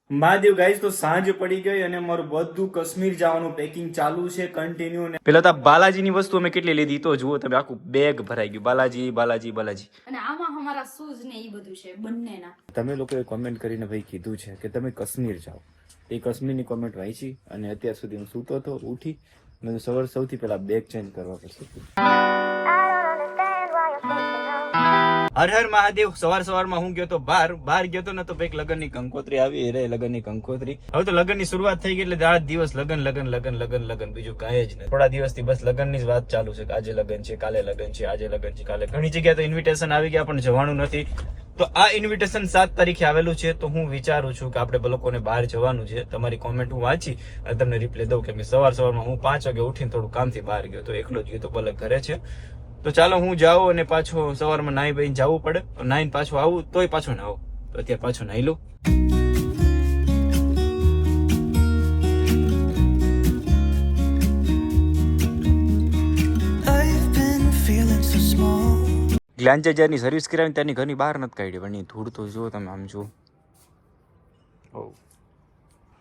Mahadev guys, તો સાંજ પડી ગઈ અને મારું બધું કાશ્મીર જવાનું પેકિંગ ચાલુ છે કન્ટિન્યુ. ને પેલા તો બાલાજીની વસ્તુ અમે કેટલી લીધી તો જુઓ તમે, આખું બેગ ભરાઈ ગયું બાલાજી બાલાજી બાલાજી. અને આમાં અમારા શૂઝ ને ઈ બધું છે બંનેના. તમે લોકોએ કોમેન્ટ કરીને ભાઈ કીધું છે કે તમે કાશ્મીર જાઓ. એ કાશ્મીરની કોમેન્ટ વાંચી અને અત્યાર સુધી હું સૂતો હતો, ઉઠી મેં સૌથી પહેલા બેગ ચેન્જ કરવા પડશે. હર હર મહાદેવ. સવારમાં હું ગયો તો બહાર ગયો તો ને તો એક લગનની કંકોત્રી આવી. એ રે લગનની કંકોત્રી. હવે તો લગનની શરૂઆત થઈ ગઈ એટલે રાત દિવસ લગન બીજું કાંઈ જ નહીં. થોડા દિવસથી બસ લગનની જ વાત ચાલુ છે કે આજે લગન છે, કાલે લગન છે, આજે લગન છે, કાલે. ઘણી જગ્યાએ તો ઇન્વિટેશન આવી ગયા પણ જવાનું નથી. તો આ ઇન્વિટેશન 7 તારીખે આવેલું છે. તો હું વિચારું છું કે આપણે લોકોને બહાર જવાનું છે. તમારી કોમેન્ટ હું વાંચી અને તમને રિપ્લાય દઉં. કેમ કે સવારમાં હું 5 વાગે ઉઠીને થોડું કામથી બહાર ગયો તો એકલો જ ગયો તો પલક ઘરે છે. તો ચાલો હું જાઉં અને પાછો સવારમાં નાઈ બહીને જવું પડે. નાઈને પાછું આવું તોય પાછો ના આવું. તો અત્યારે પાછો નાઈ લઉં. ગ્લાન્ચાજારની સર્વિસ કરાવીને ત્યાંની ઘરની બહાર નથી કાઢી પણ એ ધૂળ તો જુઓ તમે, આમ જુઓ.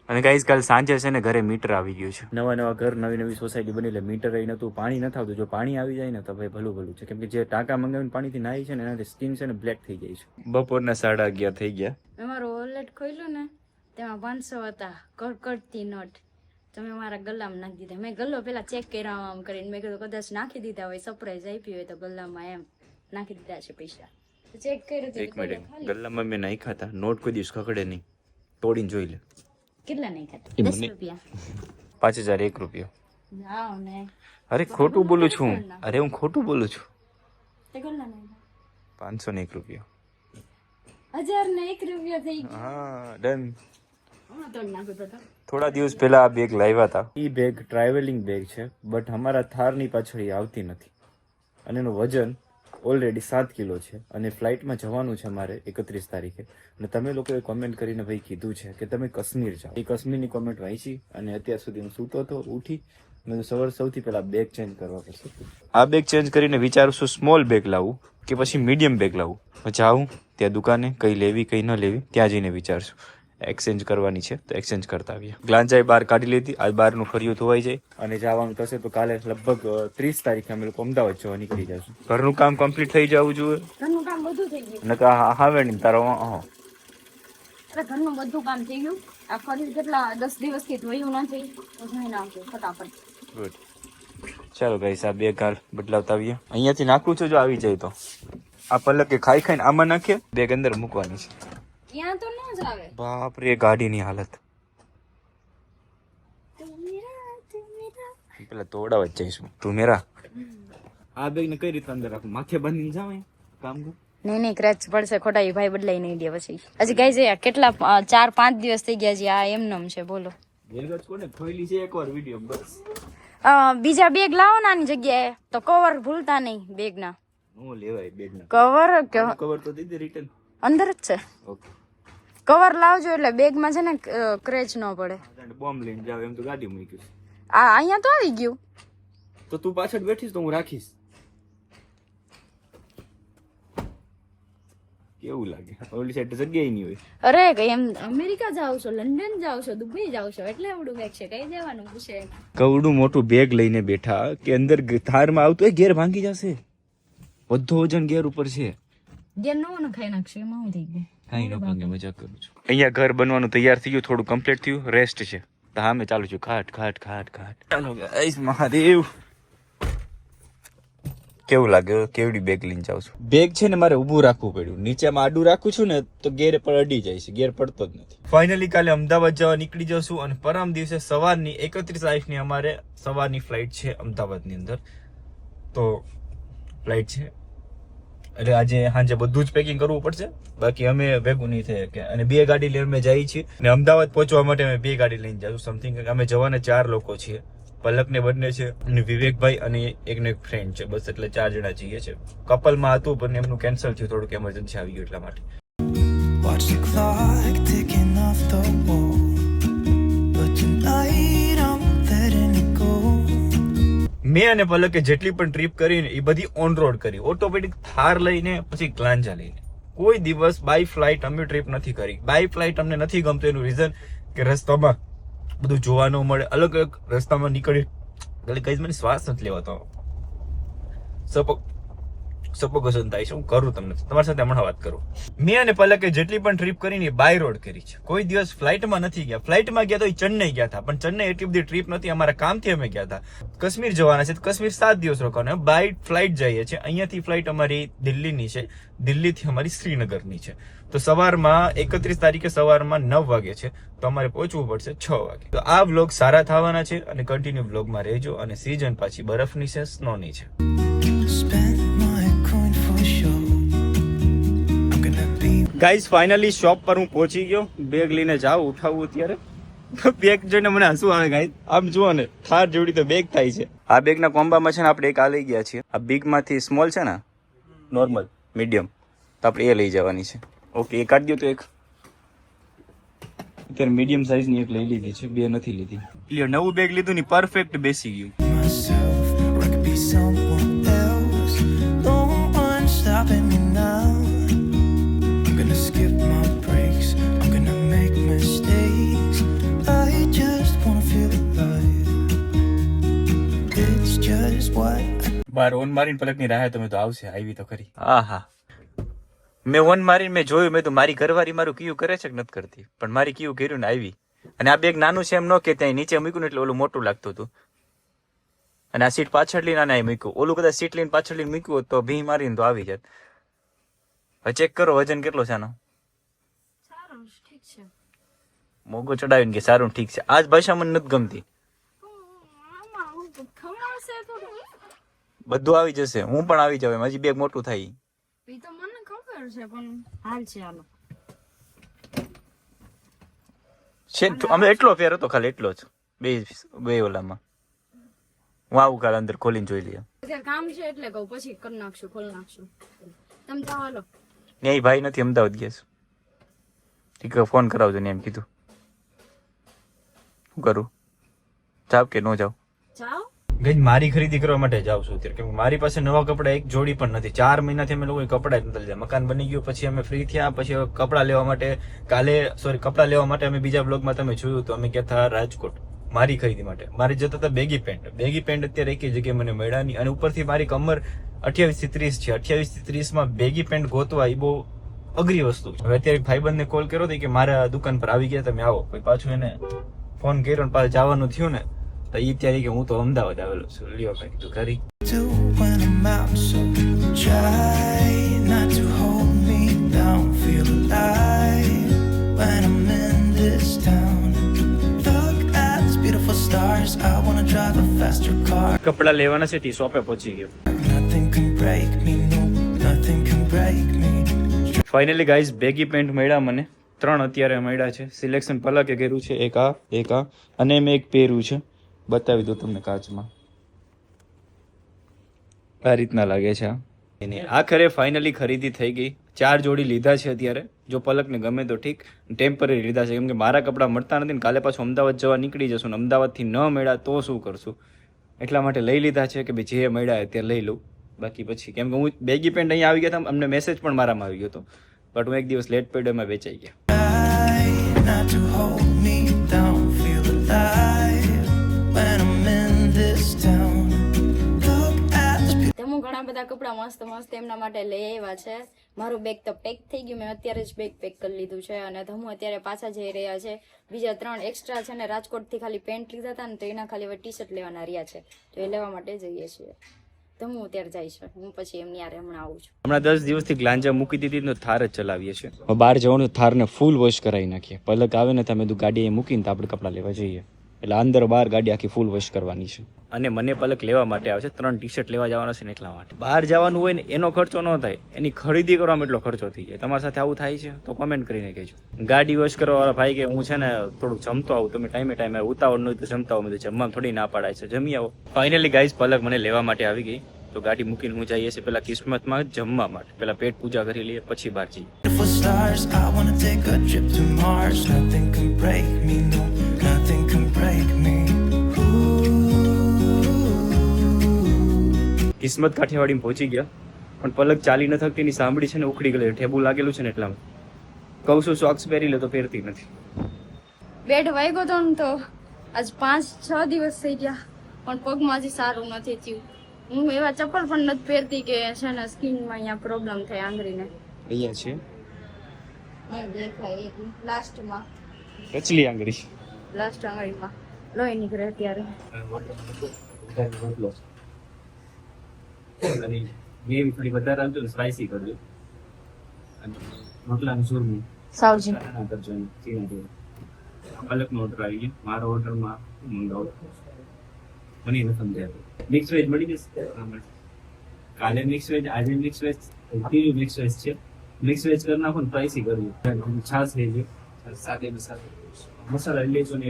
અને ગાઈસ કાલ સાંજે છે ને ઘરે મીટર આવી ગયું છે. નવા ઘર, નવી સોસાયટી બની એટલે મીટર અહીં નતું, પાણી નથી આવતું. જો પાણી આવી જાય ને તો ભાઈ ભલું છે. કેમ કે જે ટાંકા મંગાવીને પાણીથી નાહી છે ને એનાથી સ્કિન છે ને બ્લેક થઈ જાય છે. બપોરના 11:30 થઈ ગયા. અમારો વોલેટ ખોલ્યું ને તેમાં 500 હતા કડકડતી નોટ. તમે મારા ગલ્લામાં નાખી દીધા. મેં ગલ્લો પેલા ચેક કર્યા આમ કરીને. મેં કીધું કદાચ નાખી દીધા હોય, સરપ્રાઈઝ આપી હોય તો ગલ્લામાં એમ નાખી દીધા છે પૈસા. ચેક કર્યું. એક મિનિટ, ગલ્લામાં મેં નાખ્યા હતા. નોટ કોઈ દિવસ ખકડે નહીં. તોડીને જોઈ લે. કેટલા નહીં ખાતા? 10 રૂપિયા. 5001 રૂપિયો. જાઓ ને. અરે ખોટું બોલું છું. અરે હું ખોટું બોલું છું. તે કેટલા નહીં? 501 રૂપિયો. 1001 રૂપિયો થઈ ગયો. હા ડન. હું તો નાખું તો. થોડા દિવસ પહેલા આ બેગ લાવ્યા હતા. એ બેગ ટ્રાવેલિંગ બેગ છે બટ અમારા થારની પાછળ આવતી નથી. અને એનું વજન ઓલરેડી 7 કિલો છે. અને ફ્લાઇટમાં જવાનું છે અમારે 31 તારીખે. અને તમે લોકોએ કોમેન્ટ કરીને ભાઈ કીધું છે કે તમે કાશ્મીર જાઓ. એ કાશ્મીરની કોમેન્ટ વાંચી અને અત્યાર સુધી હું સૂતો હતો, ઉઠી મેં સૌથી પહેલા બેગ ચેન્જ કરવા પડશે. આ બેગ ચેન્જ કરીને વિચારું છું સ્મોલ બેગ લાવું કે પછી મીડિયમ બેગ લાવું. પછી આવું ત્યાં દુકાને કઈ લેવી કઈ ન લેવી ત્યાં જઈને વિચારશું. એક્સચેન્જ કરવાની છે તો એક્સચેન્જ કરતા આવીએ. ગ્લાંચાએ બહાર કાઢી લીધી. આજ બહારનું ફર્યું ધોવાઈ જાય અને જવાનું થશે તો કાલે લગભગ 30 તારીખે અમે લોકો અમદાવાદ જવા નીકળી જશું. ઘરનું કામ કમ્પ્લીટ થઈ જવું જોઈએ. ઘરનું કામ બધું થઈ ગયું. નકા હાવે નહીં તારો. અરે ઘરનું બધું કામ થઈ ગયું. આ ફરી કેટલા 10 દિવસથી ધોયું નથી તો ધોઈ નાખ્યું ફટાફટ. ગુડ. ચાલો ગાઈસ, આ બે કાલ બદલાવતા આવીએ. અહીંયાથી નાખું છું જો આવી જાય તો. આ પલકે ખાઈને આમાં નાખીએ. બેગ અંદર મૂકવાની છે. ત્યાં તો ન જ આવે. બાપ રે, ગાડીની હાલત. પેલા તોડાવા જ જઈશું. તું મેરા આ બેગ ને કઈ રીતે અંદર રાખું? માથે બાંધીને જાવ કામ કર. નહીં ક્રેચ પડશે ખોટા. એ ભાઈ બદલાઈ નહીં દે પછી. હજી ગાઈ છે કેટલા 4-5 દિવસ થઈ ગયા છે. આ એમનેમ છે. બોલો બેગ કોને ખોઈલી છે એકવાર વિડિયો બસ. બીજા બેગ લાવો નાની જગ્યાએ તો કવર ભૂલતા નહીં બેગ ના. હું લેવાય બેગ ના કવર તો દીધી રિટર્ન અંદર જ છે. ઓકે, કવર લાવજો એટલે બેગમાં છે ને ક્રેચ ન પડે. બોમ્બ લઈને જાવ એમ તો ગાડી મૂકી. આ અહીંયા તો આવી ગયું. તો તું પાછળ બેઠીશ તો હું રાખીશ. કેવું લાગે? ઓલી સાઈડ જગ્યાએ નહીં હોય. અરે કઈ એમ અમેરિકા જાવ છો, લંડન જાવ છો, દુબઈ જાવ છો એટલે એવડું બેગ છે. કઈ જવાનું પૂછે. કવડું મોટું બેગ લઈને બેઠા કે અંદર થારમાં આવતું એ ઘેર ભાંગી જશે. બધો વજન ઘેર ઉપર છે. ઘેર નો ખાઈ નાખશે. એમાં હું થઈ ગયું. કઈ ન ભાંગે, મજાક કરું છું. અહીંયા ઘર બનવાનું તૈયાર થઈ ગયું. થોડું કમ્પ્લીટ થયું, રેસ્ટ છે. તો હા મેં ચાલુ છું. ખાટ. ચાલો ગાઈસ, મહાદેવ. કેવું લાગે? કેવડી બેગ લઈને જાઉં છું. બેગ છે ને મારે ઊભું રાખવું પડ્યું. નીચેમાં આડું રાખું છું ને તો ગેર પર અડી જાય છે. ગેર પડતો જ નથી. ફાઇનલી કાલે અમદાવાદ જવા નીકળી જશું અને પરમ દિવસે સવારની 31 તારીખની અમારે સવારની ફ્લાઇટ છે અમદાવાદની અંદર. તો ફ્લાઇટ છે એટલે આજે સાંજે બધું જ પેકિંગ કરવું પડશે. બાકી અમે ભેગું નહીં થાય કે. અને 2 ગાડી લઈને અમે જઈએ છીએ અને અમદાવાદ પહોંચવા માટે અમે 2 ગાડી લઈને જશું સમથિંગ. અમે જવાના 4 લોકો છીએ. પલકને બંને છે અને વિવેકભાઈ અને એકનો એક ફ્રેન્ડ છે. બસ એટલે 4 જણા જઈએ છે. કપલમાં હતું પણ એમનું કેન્સલ થયું. થોડુંક એમરજન્સી આવી ગયું એટલા માટે. Watch the clock ticking off the wall. But tonight I'm letting it go. મેં અને પલકે જેટલી પણ ટ્રીપ કરીને એ બધી ઓન રોડ કરી. ઓટોમેટિક થાર લઈને પછી ગ્લાંજા લઈને કોઈ દિવસ બાય ફ્લાઇટ અમે ટ્રીપ નથી કરી. બાય ફ્લાઇટ અમને નથી ગમતું. એનું રીઝન કે રસ્તામાં બધું જોવા ન મળે. અલગ અલગ રસ્તામાં નીકળી કઈ મને શ્વાસ નથી લેવાતો. સપોકેશન થાય છે. હું કરું તમને તમારી સાથે હમણાં વાત કરું. મેં અને પલકે જેટલી પણ ટ્રીપ કરીને બાય રોડ કરી છે. કોઈ દિવસ ફ્લાઇટમાં નથી ગયા. ફ્લાઇટમાં ગયા તો એ ચેન્નઈ ગયા હતા, પણ ચેન્નઈ એટલી બધી ટ્રીપ નથી. અમારા કામથી અમે ગયા હતા. કાશ્મીર જવાના છે તો કાશ્મીર 7 દિવસ રોકાવાના. બાય ફ્લાઇટ જઈએ છીએ. અહીંયાથી ફ્લાઇટ અમારી દિલ્હીની છે, દિલ્હીથી અમારી શ્રીનગરની છે. તો સવારમાં 31 તારીખે સવારમાં 9 વાગે છે, તો અમારે પહોંચવું પડશે 6 વાગે. તો આ વ્લોગ સારા થવાના છે અને કન્ટિન્યુ વ્લોગમાં રહેજો. અને સીઝન પાછી બરફની છે, સ્નોની છે. ગાઈઝ ફાઇનલી શોપ પર હું પહોંચી ગયો. બેગ લઈને જાઉં ઉઠાવવું અત્યારે. બેગ જોઈને મને હસવું આવે ગાઈઝ. આમ જુઓ ને, થાર જેવડી તો બેગ થાય છે. આ બેગના કોમ્બામાં છે ને આપણે એક આ લઈ ગયા છીએ. આ બિગમાંથી સ્મોલ છે ને, નોર્મલ મીડિયમ, તો આપણે એ લઈ જવાની છે. ઓકે, એ કાઢી દો તો એક. અત્યારે મીડિયમ સાઇઝની એક લઈ લીધી છે, બે નથી લીધી. એટલે નવું બેગ લીધું ને પરફેક્ટ બેસી ગયું. બાર ઓન મારીને પલકની રાહે તમે તો આવશે, આવી તો ખરી. હા હા, મેં ઓન મારીને મેં જોયું, મેં તો મારી ઘરવાળી મારું કયું કરે છે કે નથી કરતી, પણ મારી કયું કર્યું ને આવી. અને આ બેગ નાનું છે એમ ન કે ત્યાં નીચે મૂક્યું ને એટલે ઓલું મોટું લાગતું હતું. અને આ સીટ પાછળ લઈને આને મૂક્યું. ઓલું કદાચ સીટ લઈને પાછળ લઈને મૂક્યું હોત તો ભી મારીને તો આવી જાત. હવે ચેક કરો વજન કેટલો છે આનો. મોગો ચડાવીને કે સારું ઠીક છે. આજ ભાષા મને નથી ગમતી. બધું આવી જશે, હું પણ આવી જાવ. હજી બેગ મોટું થાય એ તો મને ખબર છે, પણ હાલ છે હાલો છે. અમે એટલો ફેર હતો, ખાલી એટલો જ બે ઓલામાં. હું આવું કાલ અંદર ખોલીને જોઈ લઈએ. અત્યારે કામ છે એટલે કહું, પછી કરી નાખશું, ખોલી નાખશું. તમે જાઓ હાલો. નહીં ભાઈ નથી, અમદાવાદ ગયા છે. ઠીક, ફોન કરાવજો ને એમ કીધું. શું કરું, જાવ કે ન જાવ? જાઓ. ગઈ મારી ખરીદી કરવા માટે જાઉં છું અત્યારે, કેમ મારી પાસે નવા કપડા એક જોડી પણ નથી. 4 મહિનાથી અમે લોકો કપડા જ નથી લીધા. મકાન બની ગયું પછી અમે ફ્રી થયા. પછી કપડા લેવા માટે કપડા લેવા માટે અમે બીજા બ્લોગમાં તમે જોયું તો અમે ગયા હતા રાજકોટ મારી ખરીદી માટે. મારે જતા હતા બેગી પેન્ટ અત્યારે એક જગ્યાએ મને મળ્યા નહીં. અને ઉપરથી મારી કમર 28 થી 30 છે. 28 થી 30 માં બેગી પેન્ટ ગોતવા એ બહુ અઘરી વસ્તુ છે. હવે અત્યારે ભાઈબંધને કોલ કર્યો હતો કે મારા દુકાન પર આવી ગયા, તમે આવો. પછી પાછું એને ફોન કર્યો ને પાછું જવાનું થયું ને તો ઈ ત્યારે કે હું તો અમદાવાદ આવેલો છું. લ્યો ભાઈ તું કરી. કપડા લેવાના છે, ટી શોપે પહોંચી ગયો. ફાઇનલી ગાઈઝ બેગી પેન્ટ મળ્યા મને. 3 અત્યારે મળ્યા છે. સિલેક્શન પલકે કર્યું છે. એક આ અને મેં એક પહેર્યું છે. બતાવી દો તમને કાચમાં. આ રીતના લાગે છે. આખરે ફાઇનલી ખરીદી થઈ ગઈ. 4 જોડી લીધા છે અત્યારે. જો પલકને ગમે તો ઠીક, ટેમ્પરરી લીધા છે કેમ કે મારા કપડા મળતા નથી ને કાલે પાછું અમદાવાદ જવા નીકળી જશું ને અમદાવાદથી ન મળ્યા તો શું કરશું, એટલા માટે લઈ લીધા છે કે ભાઈ જે મળ્યા તે લઈ લઉં. બાકી પછી કેમ કે હું બેગી પેન્ટ અહીંયા આવી ગયા હતા, અમને મેસેજ પણ મારામાં આવી ગયો હતો, બટ હું એક દિવસ લેટ પડ્યો, એમાં વેચાઈ ગયા. હું ઘણા બધા કપડા મસ્ત એમના માટે લઈ આવ્યા છે. મારું બેગ તો પેક થઈ ગયું, મેં અત્યારે જ બેગ પેક કરી લીધું છે. અને ધમુ અત્યારે પાછા જઈ રહ્યા છે. બીજા 3 એક્સ્ટ્રા છે ને રાજકોટથી ખાલી પેન્ટ લીધા હતા ને તો એના ખાલી હવે ટી શર્ટ લેવાના રહ્યા છે, તો એ લેવા માટે જઈએ છીએ. ધમુ અત્યારે જાય છે, હું પછી એમની યારે હમણાં આવું છું. હમણાં 10 દિવસથી ગ્લાંજા મૂકી દીધી તો થાર જ ચલાવીએ છીએ. બહાર જવાનું થારને ફૂલ વોશ કરાવી નાખીએ. પલક આવે ને તમે ગાડી મૂકીને તો આપણે કપડાં લેવા જઈએ, એટલે અંદર બહાર ગાડી આખી ફૂલ વોશ કરવાની છે. અને મને પલક લેવા માટે આવે છે. 3 ટી શર્ટ લેવા જવાના છે ને એટલા માટે. બહાર જવાનું હોય ને એનો ખર્ચો ન થાય, એની ખરીદી કરવામાં એટલો ખર્ચો થઈ જાય. તમારી સાથે આવું થાય છે તો કોમેન્ટ કરીને કહેજો. ગાડી વોશ કરવા વાળા ભાઈ કે હું છે ને થોડુંક જમતો આવું, તમે ટાઈમે ઉતાવળ ન હોય તો જમતા આવું, જમવા થોડી ના પાડાય છે, જમી આવો. ફાઇનલી ગાઈઝ પલક મને લેવા માટે આવી ગઈ, તો ગાડી મૂકીને હું જઈએ છીએ પેલા કિસ્મતમાં જમવા માટે. પેલા પેટ પૂજા કરી લઈએ પછી બહાર જઈએ. કિસ્મત કાઠિયાવાડી પહોંચી ગયા પણ પલક ચાલી ન થકતી ની સાંભળી છે ને ઉખડી ગયેલી ઠેબુ લાગેલું છે ને એટલામાં કહું છું સોક્સ પહેરી લે તો પહેરતી નથી. બેડ વાગ્યો તો ને તો આજ 5-6 દિવસ થઈ ગયા પણ પગમાં હજી સારું નથી થયું. હું એવા ચપ્પલ પણ નથી પહેરતી કે છે ને સ્કિનમાં અહીંયા પ્રોબ્લેમ થાય આંગળીને. અહીંયા છે દેખાય લાસ્ટમાં કચલી આંગળી. લાસ્ટ આંગળીમાં લોહી નીકળે ત્યારે. ગ્રેવી થોડી વધારે આવજો ને સ્પાઈસી કરજો અને રોટલાનું ચૂરમું સાવજી ના કરજો ને ચીના જેવું. પલકનો ઓર્ડર આવી ગયો. મારો ઓર્ડરમાં મંગાવો મને એને સમજાય. મિક્સ વેજ મળી જશે. કાલે મિક્સ વેજ, આજે મિક્સ વેજ, ત્રીજું મિક્સ વેજ છે. મિક્સ વેજ કરી નાખો ને સ્પાઈસી કરજો. છાશ લેજો સાથે મસાલા લેજો ને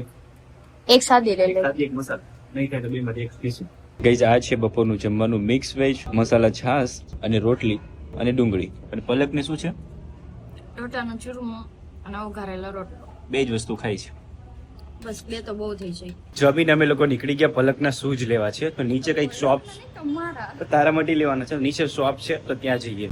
એક સાદી લઈ લે. એક મસાલા નહીં થાય તો બે માંથી એક પીસ. ગઈ આ છે બપોરનું જમવાનું. મિક્સ વેજ, મસાલા છાશ અને રોટલી અને ડુંગળી. અને પલકને શું છે? રોટાનું ચૂરમું અને વઘારેલો રોટલો. બે જ વસ્તુ ખાઈ છે. બસ બે તો બહુ થઈ જાય. જમીને અમે લોકો નીકળી ગયા પલકના શૂઝ લેવા છે. તો નીચે કઈક શોપ તમારા તારા માટે લેવાના છે. નીચે શોપ છે તો ત્યાં જઈએ.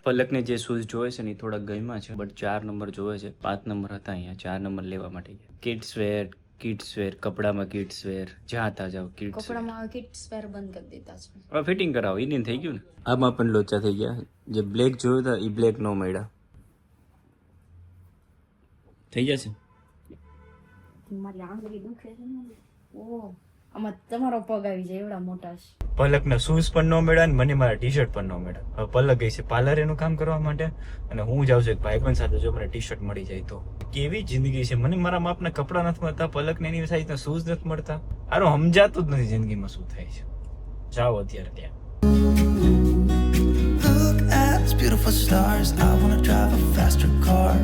પલકને જે શૂઝ જોવે છે ને એ થોડા ગયમાં છે બટ 4 નંબર જોવે છે. 5 નંબર હતા અહીંયા. 4 નંબર લેવા માટે કિડ્સ વેર કપડામાં કિડ્સ વેર જ્યાં હતા જાવ કિડ્સ કપડામાં કિડ્સ વેર બંધ કરી દીધા છે. હવે ફિટિંગ કરાવો ઇન્ડિયન થઈ ગયું ને. આમાં પણ લોચા થઈ ગયા. જે બ્લેક જોયો હતા એ બ્લેક નો મળ્યા. થઈ જશે. મારી આંગળી દુખે છે ને. ઓહ આમાં તમારો પગ આવી જાય એવડા મોટા છે. પલકના શૂઝ પણ ન મળ્યા ને મને મારા ટી શર્ટ પણ ન મળ્યા. હવે પલક ગઈ છે પાર્લર એનું કામ કરવા માટે અને હું જાઉં છું એક ભાઈબંધ સાથે. જો મને ટી શર્ટ મળી જાય તો. કેવી જિંદગી છે. મને મારા માપના કપડાં નથી મળતા. પલકને એની સાઈઝના શૂઝ નથી મળતા. આરો સમજાતું જ નથી જિંદગીમાં શું થાય છે. જાઓ અત્યારે ત્યાં. Look at these beautiful stars. I wanna drive a faster car.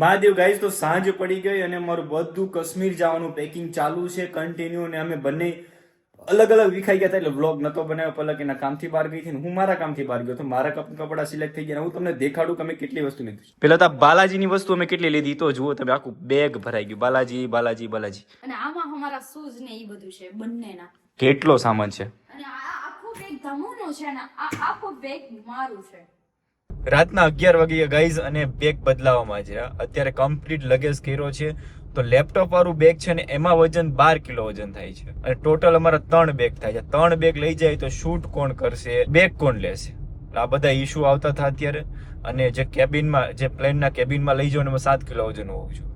Mahadev guys તો સાંજ પડી ગઈ અને મારું બધું કાશ્મીર જવાનું પેકિંગ ચાલુ છે કન્ટિન્યુ. અને અમે બંને અલગ અલગ વિખાઈ ગયા હતા એટલે વ્લોગ નતો બનાવ્યો. પલક એના કામથી બહાર ગઈ હતી ને હું મારા કામથી બહાર ગયો તો મારા કપડા સિલેક્ટ થઈ ગયા. હું તમને દેખાડું કે અમે કેટલી વસ્તુ લીધી છે. પેલા તો બાલાજીની વસ્તુ અમે કેટલી લીધી તો જુઓ તમે. આખું બેગ ભરાઈ ગયું. બાલાજી બાલાજી બાલાજી. અને આમાં અમારા શૂઝ ને એ બધું છે બંનેના. કેટલો સામાન છે. અને આ આખું બેગ ધમુનું છે ને આ આખું બેગ મારું છે. રાતના 11 વાગ્યા ગાઈઝ અને બેગ બદલાવવામાં છે. અત્યારે કમ્પ્લીટ લગેજ કર્યો છે. તો લેપટોપ વાળું બેગ છે ને એમાં વજન 12 કિલો વજન થાય છે. અને ટોટલ અમારા 3 બેગ થાય છે. 3 બેગ લઈ જાય તો શૂટ કોણ કરશે, બેગ કોણ લેશે? આ બધા ઇશ્યુ આવતા હતા અત્યારે. અને જે કેબિનમાં, જે પ્લેનના કેબિનમાં લઈ જાવ ને એમાં 7 કિલો વજન હોવું જોઈએ.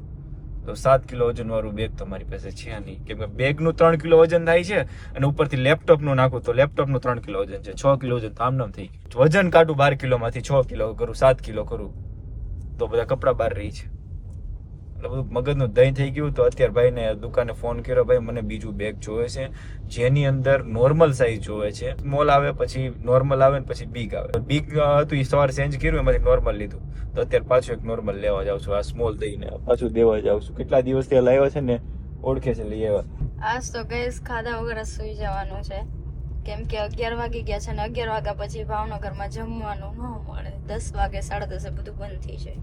તો 7 કિલો વજન વાળું બેગ તમારી પાસે છે નહીં. કેમ કે બેગનું 3 કિલો વજન થાય છે અને ઉપરથી લેપટોપનું નાખું તો લેપટોપનું 3 કિલો વજન છે. 6 કિલો વજન તો આમ થઈ ગયું. વજન કાઢું 12 કિલોમાંથી 6 કિલો કરું, 7 કિલો કરું તો બધા કપડા બહાર રહી છે. એટલે બધું મગજનું દહીં થઈ ગયું. તો અત્યારે ભાઈને દુકાને ફોન કર્યો, ભાઈ મને બીજું બેગ જોવે છે જેની અંદર નોર્મલ સાઈઝ જોવે છે. સ્મોલ આવે પછી નોર્મલ આવે ને પછી બિગ આવે. બિગ હતું એ સવારે ચેન્જ કર્યું એમાંથી નોર્મલ લીધું. તો અત્યારે પાછું એક નોર્મલ લેવા જાઉં છું. આ સ્મોલ દઈને પાછું દેવા જાઉં છું. કેટલા દિવસથી લાવ્યા છે ને ઓળખે છે લઈ આવ્યા. આજ તો ગેસ ખાધા વગર જ સુઈ જવાનું છે કેમ કે 11 વાગી ગયા છે ને 11 વાગ્યા પછી ભાવનગરમાં જમવાનું ન મળે. 10 વાગે 10:30 બધું બંધ થઈ જાય.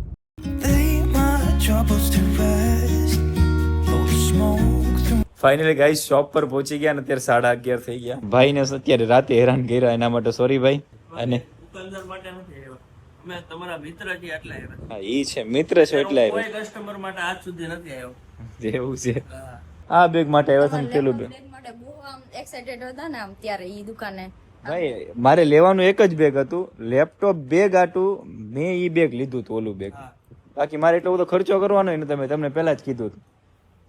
Lay my troubles to rest. Blow the smoke through. Finally guys shop પર પહોંચી ગયા અને અત્યારે 11:30 થઈ ગયા. ભાઈને અત્યારે રાતે હેરાન કર્યા એના માટે સોરી ભાઈ. અને દુકાનદાર માટે નથી આવ્યો. અમે તમારા મિત્ર છીએ એટલે આવ્યા. હા ઈ છે મિત્ર છે એટલે કોઈ આવ્યો. કસ્ટમર માટે આજ સુધી નથી આવ્યો. જેવું છે. આ બેગ માટે આવ્યા હતા ને પેલું બેગ. બેગ માટે બહુ આમ એક્સાઇટેડ હતા ને આમ ત્યારે ઈ દુકાને. ભાઈ મારે લેવાનું એક જ બેગ હતું. લેપટોપ બેગ આટું મેં ઈ બેગ લીધું હતું ઓલું બેગ. બાકી મારે એટલો બધો ખર્ચો કરવાનો ને તમને પહેલા જ કીધું હતું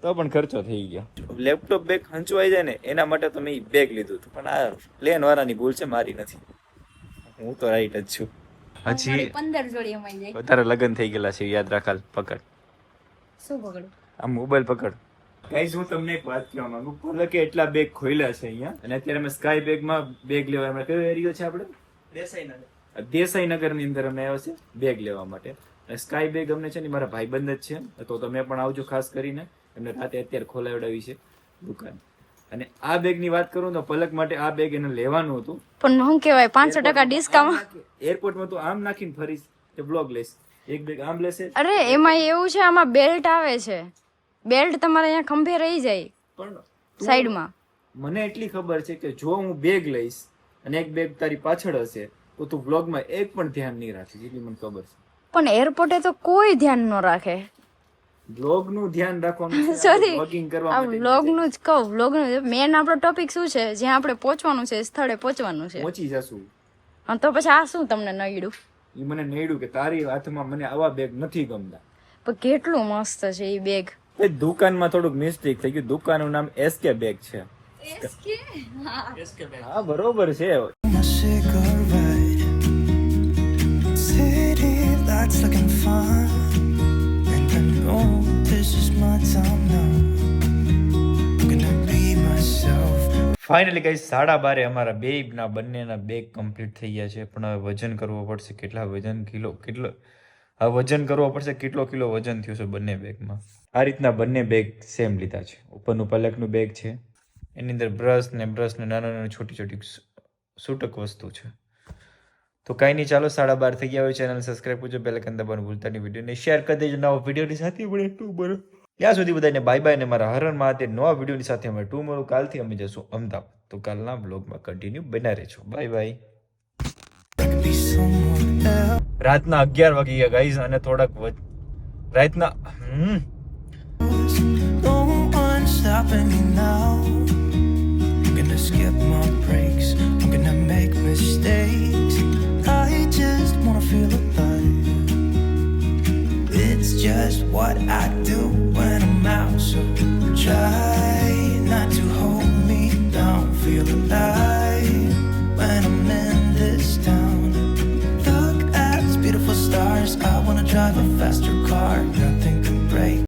તો પણ ખર્ચો થઈ ગયો. લેપટોપ બેગ હંચવાઈ જાય ને એના માટે તો મેં બેગ લીધું હતું. પણ આ પ્લેન વાળાની ભૂલ છે, મારી નથી. હું તો રાઈટ જ છું. હજી 15 જોડી અમાઈ જાય. વધારે લગન થઈ ગયેલા છે યાદ રાખાલ. પકડ શું પકડું? આ મોબાઈલ પકડ. ગાઈસ હું તમને એક વાત કહેવા માંગુ. પલકે એટલા બેગ ખોલ્યા છે અહીંયા અને અત્યારે અમે સ્કાય બેગમાં બેગ લેવા. અમે કયો એરિયો છે આપણે? દેસાઈનગર ની અંદર અમે આવ્યા છે બેગ લેવા માટે. સ્કાય બેગ અમને છે ને મારા ભાઈબંધ જ છે તો તમે પણ આવજો ખાસ કરીને. એમને રાતે અત્યારે ખોલાવડાવી છે દુકાન. અને આ બેગ ની વાત કરું તો પલક માટે આ બેગ એને લેવાનું હતું પણ શું કહેવાય 500% ડિસ્કાઉન્ટ. એરપોર્ટમાં તો આમ નાખીને ફરીશ તે બ્લોગ લઈશ. એક બેગ આમ લેશે અરે એમાં એવું છે, આમાં બેલ્ટ આવે છે. બેલ્ટ તમારે અહીંયા ખંભે રહી જાય પણ સાઈડમાં. મને એટલી ખબર છે કે જો હું બેગ લઈશ અને એક બેગ તારી પાછળ હશે તો તું વ્લોગમાં એક પણ ધ્યાન નહીં રાખી, જેટલી મને ખબર છે. પણ એરપોર્ટે તો કોઈ ધ્યાન ન રાખે. વ્લોગનું ધ્યાન રાખવાનું છે, સોરી, વ્લોગિંગ કરવા આ માટે વ્લોગનું જ કહું. વ્લોગનું મેન આપણો ટોપિક શું છે? જ્યાં આપણે પહોંચવાનું છે, એ સ્થળે પહોંચવાનું છે. પહોંચી જશું. હા, તો પછી આ શું તમને નડ્યું? એ મને નડ્યું કે તારી હાથમાં મને આવા બેગ નથી ગમતા. પણ કેટલું મસ્ત છે એ બેગ. એ દુકાનમાં થોડુંક મિસ્ટેક થઈ ગયું. દુકાનનું નામ એસકે બેગ છે. હા બરોબર છે. my cigarette. City lights looking fine, and I know this is my time now. I'm gonna be myself. Finally guys 12:30 અમારા બેના બંનેના બેગ કમ્પ્લીટ થઈ ગયા છે. પણ હવે વજન કરવો પડશે. કેટલા વજન હવે વજન કરવો પડશે. કેટલો કિલો વજન થયું છે બંને બેગમાં. આ રીતના બંને બેગ સેમ લીધા છે. ઉપરનું પલકનું બેગ છે, એની અંદર બ્રશ ને નાના છોટી છૂટક વસ્તુ છે. તો કાંઈ નહીં, ચાલો 12:30 થઈ ગયા હોય. ચેનલ સબસ્ક્રાઈબ કરજો, બેલ આઇકન દબાવવાનું ભૂલતા નહીં. વિડીયોને શેર કરી દેજો. નવા વિડીયોની સાથે મળે ટુમોરો. ત્યાં સુધી બધાને બાય બાય. ને મારા હરણ મહાદેવ નવા વિડીયોની સાથે અમે ટુમોરો. કાલથી અમે જશું અમદાવાદ. તો કાલના બ્લોગમાં કન્ટિન્યુ બના રહેજો. Bye bye. I could be someone else. રાતના 11 વાગી ગયા ગાઈઝ, અને થોડાક રાતના No one's stopping me now. I'm gonna skip my breaks. I'm gonna make mistakes. I just wanna feel alive. It's just what I do when I'm out. So try